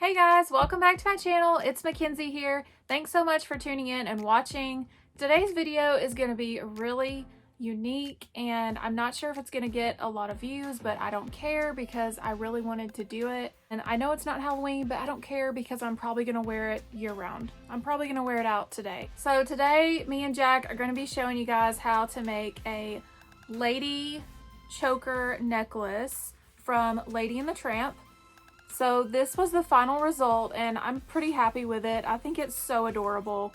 Hey guys, welcome back to my channel. It's Mackenzie here. Thanks so much for tuning in and watching. Today's video is going to be really unique and I'm not sure if it's going to get a lot of views, but I don't care because I really wanted to do it. And I know it's not Halloween, but I don't care because I'm probably going to wear it year round. I'm probably going to wear it out today. So today, me and Jack are going to be showing you guys how to make a lady choker necklace from Lady and the Tramp. So this was the final result and I'm pretty happy with it. I think it's so adorable.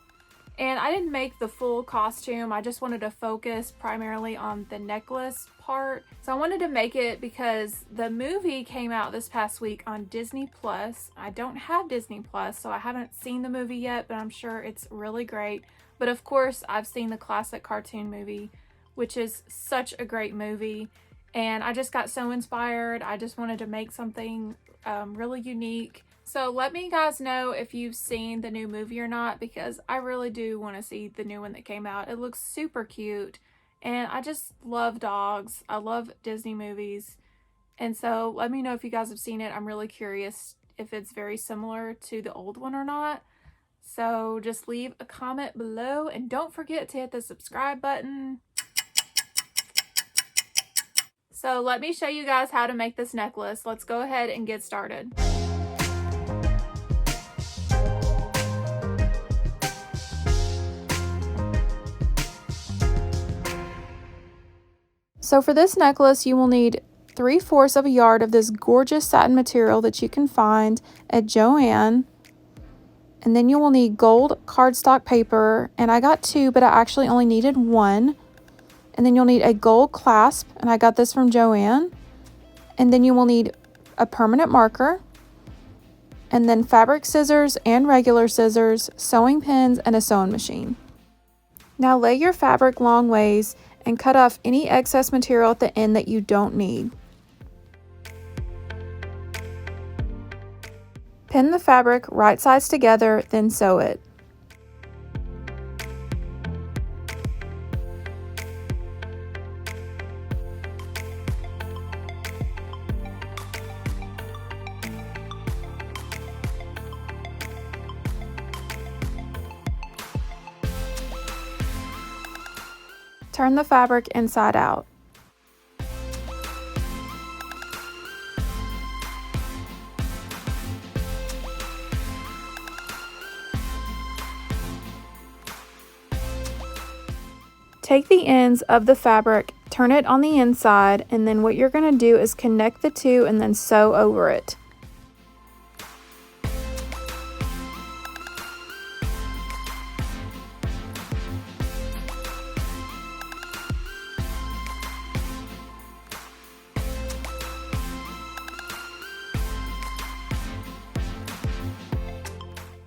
And I didn't make the full costume. I just wanted to focus primarily on the necklace part. So I wanted to make it because the movie came out this past week on disneyplus. I don't have disneyplus, so I haven't seen the movie yet, but I'm sure it's really great. But of course, I've seen the classic cartoon movie, which is such a great movie. And I just got so inspired. I just wanted to make something really unique. So let me guys know if you've seen the new movie or not, because I really do want to see the new one that came out. It looks super cute and I just love dogs. I love Disney movies. And so let me know if you guys have seen it. I'm really curious if it's very similar to the old one or not. So just leave a comment below and don't forget to hit the subscribe button. So let me show you guys how to make this necklace. Let's go ahead and get started. So for this necklace, you will need 3/4 of a yard of this gorgeous satin material that you can find at Joann. And then you will need gold cardstock paper, and I got 2, but I actually only needed 1. And then you'll need a gold clasp, and I got this from Joann. And then you will need a permanent marker, and then fabric scissors and regular scissors, sewing pins, and a sewing machine. Now lay your fabric long ways and cut off any excess material at the end that you don't need. Pin the fabric right sides together, then sew it. Turn the fabric inside out. Take the ends of the fabric, turn it on the inside, and then what you're going to do is connect the two and then sew over it.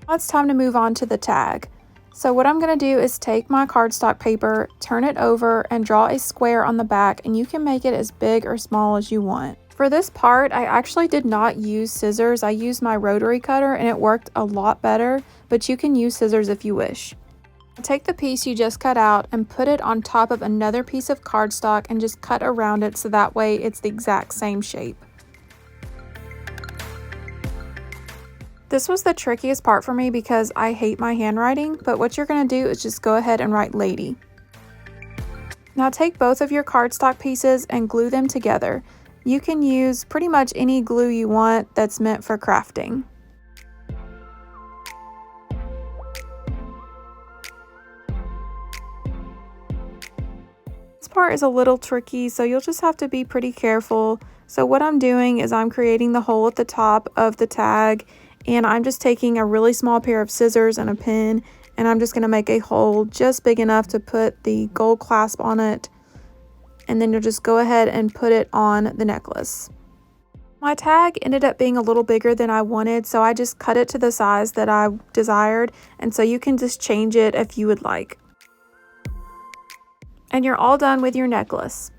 Now it's time to move on to the tag. So what I'm going to do is take my cardstock paper, turn it over, and draw a square on the back, and you can make it as big or small as you want. For this part, I actually did not use scissors. I used my rotary cutter and it worked a lot better, but you can use scissors if you wish. Take the piece you just cut out and put it on top of another piece of cardstock and just cut around it so that way it's the exact same shape. This was the trickiest part for me because I hate my handwriting, but what you're going to do is just go ahead and write lady. Now take both of your cardstock pieces and glue them together. You can use pretty much any glue you want that's meant for crafting. This part is a little tricky, so you'll just have to be pretty careful. So what I'm doing is I'm creating the hole at the top of the tag, and I'm just taking a really small pair of scissors and a pin, and I'm just going to make a hole just big enough to put the gold clasp on it, and then you'll just go ahead and put it on the necklace. My tag ended up being a little bigger than I wanted, so I just cut it to the size that I desired, and so you can just change it if you would like. And you're all done with your necklace.